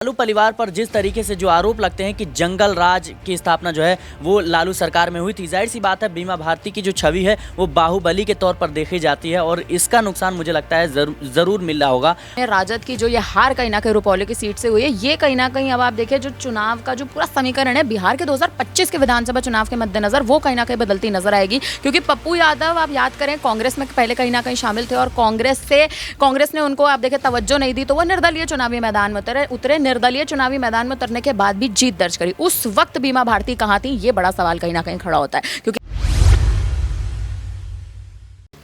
लालू परिवार पर जिस तरीके से जो आरोप लगते हैं कि जंगल राज की स्थापना जो है वो लालू सरकार में हुई थी, जाहिर सी बात है बीमा भारती की जो छवि है वो बाहुबली के तौर पर देखी जाती है और इसका नुकसान मुझे लगता है जरूर मिल रहा होगा। राजद की जो ये हार कहीं ना कहीं रुपौली की सीट से हुई है, ये कहीं ना कहीं अब आप देखिए जो चुनाव का जो पूरा समीकरण है बिहार के 2025 के विधानसभा चुनाव के मद्देनजर वो कहीं ना कहीं बदलती नजर आएगी, क्योंकि पप्पू यादव आप याद करें कांग्रेस में पहले कहीं ना कहीं शामिल थे और कांग्रेस ने उनको आप देखें तवज्जो नहीं दी, तो वो निर्दलीय चुनावी मैदान में उतरे निर्दलीय चुनावी मैदान में उतरने के बाद भी जीत दर्ज करी। उस वक्त बीमा भारती कहां थी, ये बड़ा सवाल कहीं ना कहीं खड़ा होता है। क्योंकि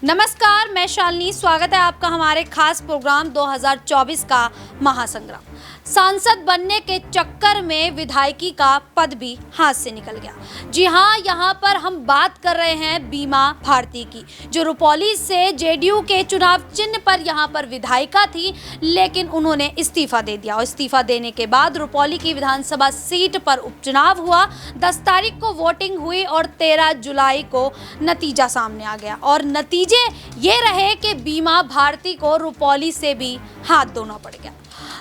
नमस्कार, मैं शालिनी, स्वागत है आपका हमारे खास प्रोग्राम 2024 का महासंग्राम। सांसद बनने के चक्कर में विधायकी का पद भी हाथ से निकल गया। जी हाँ, यहाँ पर हम बात कर रहे हैं बीमा भारती की, जो रुपौली से जेडीयू के चुनाव चिन्ह पर यहाँ पर विधायिका थी, लेकिन उन्होंने इस्तीफा दे दिया और इस्तीफा देने के बाद रुपौली की विधानसभा सीट पर उपचुनाव हुआ। 10 तारीख को वोटिंग हुई और 13 जुलाई को नतीजा सामने आ गया और नतीजे ये रहे कि बीमा भारती को रुपौली से भी हाथ धोना पड़ गया।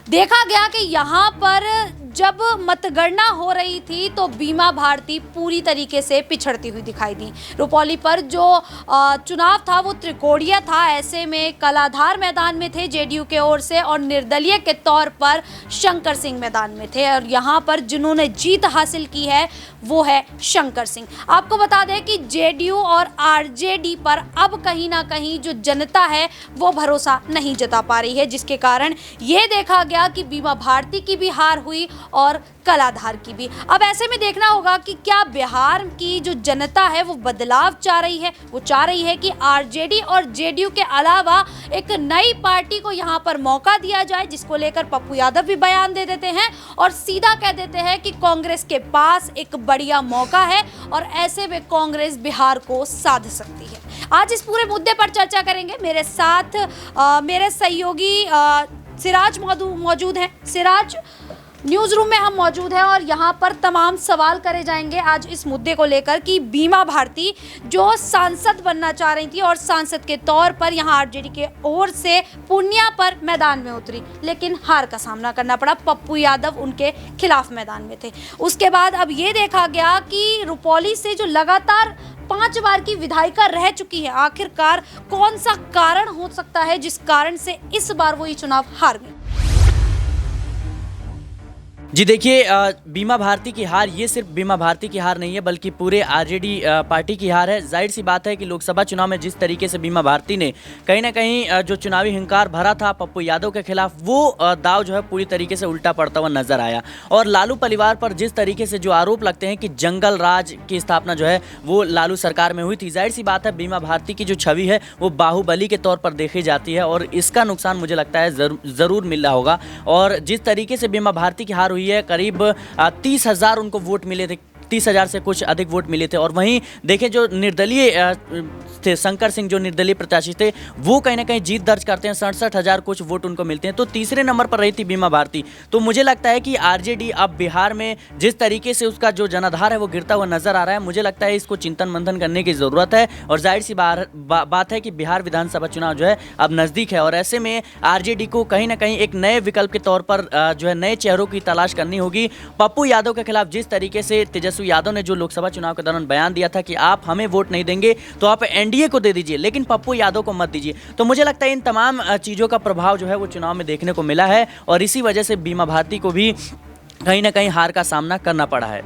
देखा गया कि यहाँ पर जब मतगणना हो रही थी तो बीमा भारती पूरी तरीके से पिछड़ती हुई दिखाई दी। रुपौली पर जो चुनाव था वो त्रिकोणीय था, ऐसे में कलाधार मैदान में थे जेडीयू के ओर से और निर्दलीय के तौर पर शंकर सिंह मैदान में थे और यहाँ पर जिन्होंने जीत हासिल की है वो है शंकर सिंह। आपको बता दें कि जेडीयू और आरजेडी पर अब कहीं ना कहीं जो जनता है वो भरोसा नहीं जता पा रही है, जिसके कारण ये देखा गया कि बीमा भारती की भी हार हुई और कलाधार की भी। अब ऐसे में देखना होगा कि क्या बिहार की जो जनता है वो बदलाव चाह रही है, वो चाह रही है कि आरजेडी और जेडीयू के अलावा एक नई पार्टी को यहाँ पर मौका दिया जाए, जिसको लेकर पप्पू यादव भी बयान दे देते हैं और सीधा कह देते हैं कि कांग्रेस के पास एक बढ़िया मौका है और ऐसे में कांग्रेस बिहार को साध सकती है। आज इस पूरे मुद्दे पर चर्चा करेंगे। मेरे साथ मेरे सहयोगी सिराज मौजूद हैं। सिराज, न्यूज रूम में हम मौजूद हैं और यहाँ पर तमाम सवाल करे जाएंगे आज इस मुद्दे को लेकर कि बीमा भारती जो सांसद बनना चाह रही थी और सांसद के तौर पर यहाँ आरजेडी के ओर से पूर्णिया पर मैदान में उतरी, लेकिन हार का सामना करना पड़ा। पप्पू यादव उनके खिलाफ मैदान में थे। उसके बाद अब ये देखा गया कि रुपौली से जो लगातार 5 बार की विधायिका रह चुकी है, आखिरकार कौन सा कारण हो सकता है जिस कारण से इस बार वो ये चुनाव हार गई। जी देखिए, बीमा भारती की हार ये सिर्फ बीमा भारती की हार नहीं है बल्कि पूरे आरजेडी पार्टी की हार है। जाहिर सी बात है कि लोकसभा चुनाव में जिस तरीके से बीमा भारती ने कहीं ना कहीं जो चुनावी हिंकार भरा था पप्पू यादव के खिलाफ, वो दाव जो है पूरी तरीके से उल्टा पड़ता हुआ नजर आया और लालू परिवार पर जिस तरीके से जो आरोप लगते हैं कि जंगल राज की स्थापना जो है वो लालू सरकार में हुई थी, जाहिर सी बात है बीमा भारती की जो छवि है वो बाहुबली के तौर पर देखी जाती है और इसका नुकसान मुझे लगता है जरूर मिल रहा होगा। और जिस तरीके से बीमा भारती की हार हुई है, करीब 30,000 उनको वोट मिले थे, 30,000 से कुछ अधिक वोट मिले थे और वहीं देखें जो निर्दलीय थे शंकर सिंह, जो निर्दलीय प्रत्याशी थे, वो कहीं ना कहीं जीत दर्ज करते हैं, 67,000 कुछ वोट उनको मिलते हैं। तो तीसरे नंबर पर रही थी बीमा भारती। तो मुझे लगता है कि आरजेडी अब बिहार में जिस तरीके से उसका जो जनाधार है वो गिरता हुआ नजर आ रहा है, मुझे लगता है इसको चिंतन मंथन करने की जरूरत है और जाहिर सी बात है कि बिहार विधानसभा चुनाव जो है अब नजदीक है और ऐसे में आरजेडी को कहीं ना कहीं एक नए विकल्प के तौर पर जो है नए चेहरों की तलाश करनी होगी। पप्पू यादव के खिलाफ जिस तरीके से तेजस्वी यादव ने जो लोकसभा चुनाव के दौरान बयान दिया था कि आप हमें वोट नहीं देंगे तो आप एनडीए को दे दीजिए लेकिन पप्पू यादव को मत दीजिए, तो मुझे लगता है इन तमाम चीज़ों का प्रभाव जो है वो चुनाव में देखने को मिला है और इसी वजह से बीमा भारती को भी कहीं ना कहीं हार का सामना करना पड़ा है।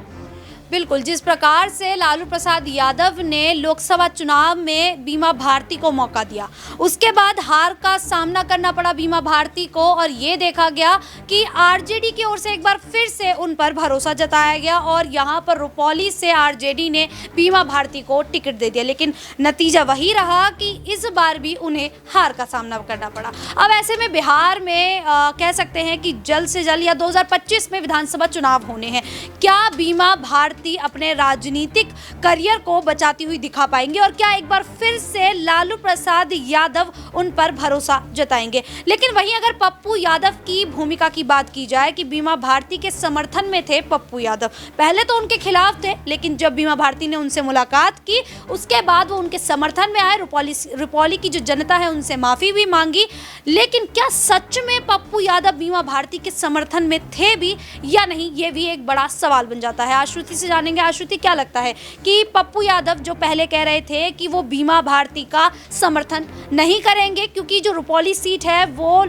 बिल्कुल, जिस प्रकार से लालू प्रसाद यादव ने लोकसभा चुनाव में बीमा भारती को मौका दिया, उसके बाद हार का सामना करना पड़ा बीमा भारती को और ये देखा गया कि आरजेडी की ओर से एक बार फिर से उन पर भरोसा जताया गया और यहाँ पर रुपौली से आरजेडी ने बीमा भारती को टिकट दे दिया, लेकिन नतीजा वही रहा कि इस बार भी उन्हें हार का सामना करना पड़ा। अब ऐसे में बिहार में कह सकते हैं कि जल्द से जल्द या 2025 में विधानसभा चुनाव होने हैं, क्या बीमा भारती भारती अपने राजनीतिक करियर को बचाती हुई दिखा पाएंगे और क्या एक बार फिर से लालू प्रसाद यादव उन पर भरोसा जताएंगे। लेकिन वहीं अगर पप्पू यादव की भूमिका की बात की जाए कि बीमा भारती के समर्थन में थे पप्पू यादव, पहले तो उनके खिलाफ थे, लेकिन जब बीमा भारती ने उनसे मुलाकात की उसके बाद वो उनके समर्थन में आए। रुपौली की जो जनता है उनसे माफ़ी भी मांगी। लेकिन क्या सच में पप्पू यादव बीमा भारती के समर्थन में थे भी या नहीं, ये भी एक बड़ा सवाल बन जाता है। आश्रुति से जानेंगे। आश्रुति, क्या लगता है कि पप्पू यादव जो पहले कह रहे थे कि वो बीमा भारती का समर्थन नहीं करेंगे क्योंकि जो रुपौली सीट है वो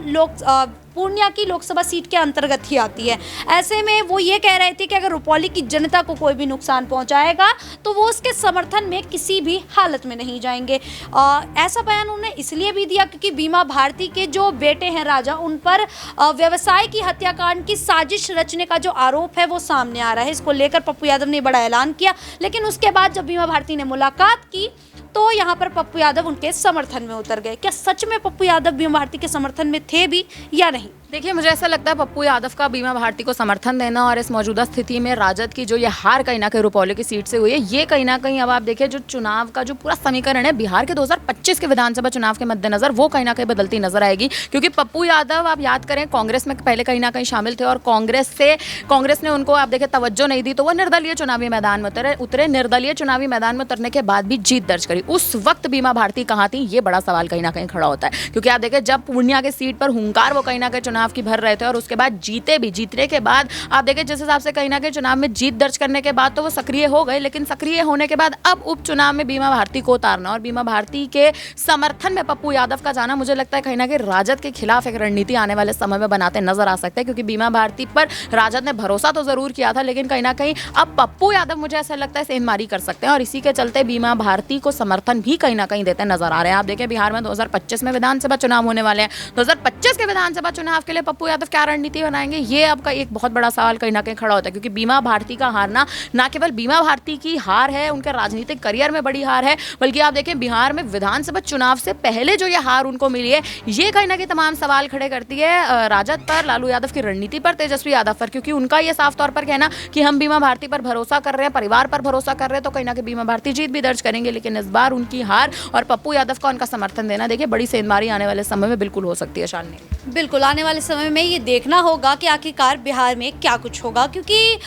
पूर्णिया की लोकसभा सीट के अंतर्गत ही आती है, ऐसे में वो ये कह रहे थे कि अगर रुपौली की जनता को कोई भी नुकसान पहुंचाएगा तो वो उसके समर्थन में किसी भी हालत में नहीं जाएंगे। ऐसा बयान उन्होंने इसलिए भी दिया क्योंकि बीमा भारती के जो बेटे हैं राजा, उन पर व्यवसाय की हत्याकांड की साजिश रचने का जो आरोप है वो सामने आ रहा है। इसको लेकर पप्पू यादव ने बड़ा ऐलान किया, लेकिन उसके बाद जब बीमा भारती ने मुलाकात की तो यहाँ पर पप्पू यादव उनके समर्थन में उतर गए। क्या सच में पप्पू यादव बीमा भारती के समर्थन में थे भी या नहीं? देखिए, मुझे ऐसा लगता है पप्पू यादव का बीमा भारती को समर्थन देना और इस मौजूदा स्थिति में राजद की जो ये हार कहीं ना कहीं रुपौली की सीट से हुई है, ये कहीं ना कहीं अब आप देखिए जो चुनाव का जो पूरा समीकरण है बिहार के 2025 के विधानसभा चुनाव के मद्देनजर वो कहीं ना कहीं बदलती नजर आएगी। क्योंकि पप्पू यादव, आप याद करें, कांग्रेस में पहले कहीं ना कहीं शामिल थे और कांग्रेस ने उनको आप देखें तवज्जो नहीं दी तो वो निर्दलीय चुनावी मैदान में उतरे। निर्दलीय चुनावी मैदान में उतरने के बाद भी जीत दर्ज करी। उस वक्त बीमा भारती कहाँ थी, ये बड़ा सवाल कहीं ना कहीं खड़ा होता है। क्योंकि आप देखें जब पूर्णिया के सीट पर हुंकार वो कहीं ना कहीं चुनाव की भर रहे थे और उसके बाद जीते भी। जीतने के बाद आप देखें जिस हिसाब से कहीं ना कहीं चुनाव में जीत दर्ज करने के बाद तो वो सक्रिय हो गए, लेकिन सक्रिय होने के बाद अब उपचुनाव में बीमा भारती को उतारना और बीमा भारती के समर्थन में पप्पू यादव का जाना, मुझे लगता है कहीं ना कहीं राजद के खिलाफ एक रणनीति आने वाले समय में बनाते नजर आ सकते हैं। क्योंकि बीमा भारती पर राजद ने भरोसा तो जरूर किया था, लेकिन कहीं ना कहीं अब पप्पू यादव, मुझे ऐसा लगता है, सेंधमारी कर सकते हैं और इसी के चलते बीमा भारती को समर्थन भी कहीं ना कहीं देते नजर आ रहे हैं। आप देखें बिहार में 2025 में विधानसभा चुनाव होने वाले हैं। 2025 के विधानसभा चुनाव के लिए पप्पू यादव क्या रणनीति बनाएंगे, ये आपका एक बहुत बड़ा सवाल कहीं ना कहीं खड़ा होता है। क्योंकि बीमा भारती का हारना ना केवल बीमा भारती की हार है, उनके राजनीतिक करियर में बड़ी हार है, बल्कि आप देखें बिहार में विधानसभा चुनाव से पहले जो ये हार उनको मिली है, ये कहीं ना कहीं तमाम सवाल खड़े करती है राजद पर, लालू यादव की रणनीति पर, तेजस्वी यादव पर। क्योंकि उनका ये साफ तौर पर कहना कि हम बीमा भारती पर भरोसा कर रहे हैं, परिवार पर भरोसा कर रहे हैं, तो कहीं ना कहीं बीमा भारती जीत भी दर्ज करेंगे। लेकिन इस बार उनकी हार और पप्पू यादव का उनका समर्थन देना, देखिए बड़ी सेंधमारी आने वाले समय में बिल्कुल हो सकती है। शालिनी, बिल्कुल आने वाले समय में ये देखना होगा कि आखिरकार बिहार में क्या कुछ होगा। क्योंकि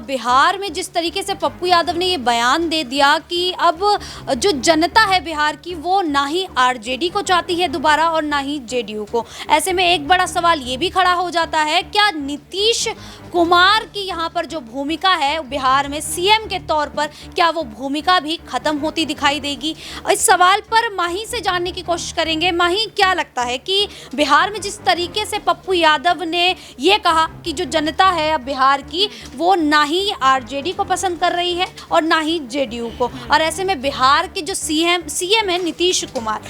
बिहार में जिस तरीके से पप्पू यादव ने ये बयान दे दिया कि अब जो जनता है बिहार की वो ना ही आरजेडी को चाहती है दोबारा और ना ही जेडीयू को, ऐसे में एक बड़ा सवाल ये भी खड़ा हो जाता है, क्या नीतीश कुमार की यहाँ पर जो भूमिका है बिहार में सीएम के तौर पर, क्या वो भूमिका भी खत्म होती दिखाई देगी? इस सवाल पर माही से जानने की कोशिश करेंगे। माही, क्या लगता है कि बिहार में जिस तरीके से पप्पू यादव ने ये कहा कि जो जनता है अब बिहार की वो ना ही आरजेडी को पसंद कर रही है और ना ही जेडीयू को, और ऐसे में बिहार के जो सीएम है नीतीश कुमार,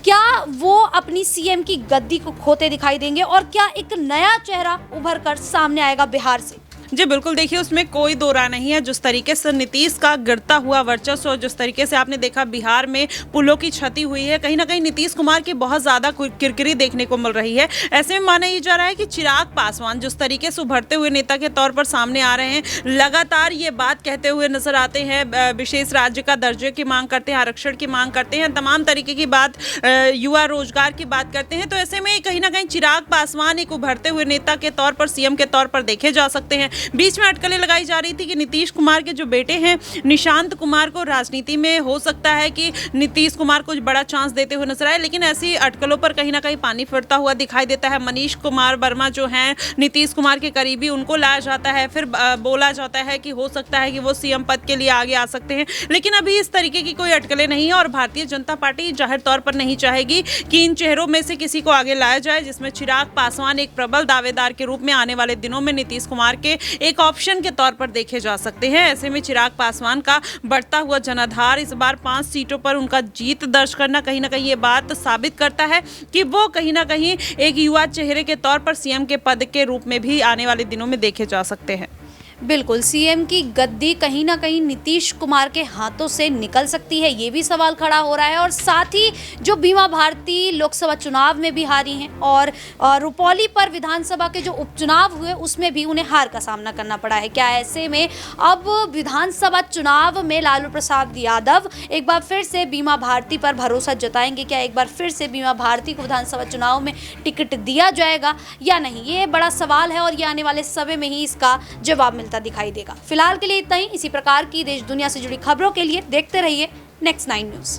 क्या वो अपनी सीएम की गद्दी को खोते दिखाई देंगे और क्या एक नया चेहरा उभर कर सामने आएगा बिहार से? जी बिल्कुल, देखिए उसमें कोई दो राय नहीं है। जिस तरीके से नीतीश का गिरता हुआ वर्चस्व और जिस तरीके से आपने देखा बिहार में पुलों की क्षति हुई है, कहीं ना कहीं नीतीश कुमार की बहुत ज़्यादा किरकिरी देखने को मिल रही है। ऐसे में माना ये जा रहा है कि चिराग पासवान जिस तरीके से उभरते हुए नेता के तौर पर सामने आ रहे हैं, लगातार ये बात कहते हुए नजर आते हैं, विशेष राज्य का दर्जे की मांग करते हैं, आरक्षण की मांग करते हैं, तमाम तरीके की बात, युवा रोजगार की बात करते हैं। तो ऐसे में कहीं ना कहीं चिराग पासवान एक उभरते हुए नेता के तौर पर, सीएम के तौर पर देखे जा सकते हैं। बीच में अटकलें लगाई जा रही थी कि नीतीश कुमार के जो बेटे हैं निशांत कुमार को राजनीति में हो सकता है कि नीतीश कुमार को बड़ा चांस देते हुए नजर आए, लेकिन ऐसी अटकलों पर कहीं ना कहीं पानी फिरता हुआ दिखाई देता है। मनीष कुमार वर्मा जो हैं नीतीश कुमार के करीबी, उनको लाया जाता है, फिर बोला जाता है कि हो सकता है कि वो सीएम पद के लिए आगे आ सकते हैं, लेकिन अभी इस तरीके की कोई अटकलें नहीं है और भारतीय जनता पार्टी जाहिर तौर पर नहीं चाहेगी कि इन चेहरों में से किसी को आगे लाया जाए, जिसमें चिराग पासवान एक प्रबल दावेदार के रूप में आने वाले दिनों में नीतीश कुमार के एक ऑप्शन के तौर पर देखे जा सकते हैं। ऐसे में चिराग पासवान का बढ़ता हुआ जनाधार, इस बार 5 सीटों पर उनका जीत दर्ज करना, कहीं ना कहीं ये बात साबित करता है कि वो कहीं ना कहीं एक युवा चेहरे के तौर पर सीएम के पद के रूप में भी आने वाले दिनों में देखे जा सकते हैं। बिल्कुल, सीएम की गद्दी कहीं ना कहीं नीतीश कुमार के हाथों से निकल सकती है, ये भी सवाल खड़ा हो रहा है। और साथ ही जो बीमा भारती लोकसभा चुनाव में भी हारी हैं और रुपौली पर विधानसभा के जो उपचुनाव हुए उसमें भी उन्हें हार का सामना करना पड़ा है। क्या ऐसे में अब विधानसभा चुनाव में लालू प्रसाद यादव एक बार फिर से बीमा भारती पर भरोसा जताएंगे? क्या एक बार फिर से बीमा भारती को विधानसभा चुनाव में टिकट दिया जाएगा या नहीं? ये बड़ा सवाल है और ये आने वाले समय में ही इसका जवाब मिलता दिखाई देगा। फिलहाल के लिए इतना ही। इसी प्रकार की देश दुनिया से जुड़ी खबरों के लिए देखते रहिए नेक्स्ट 9 न्यूज़।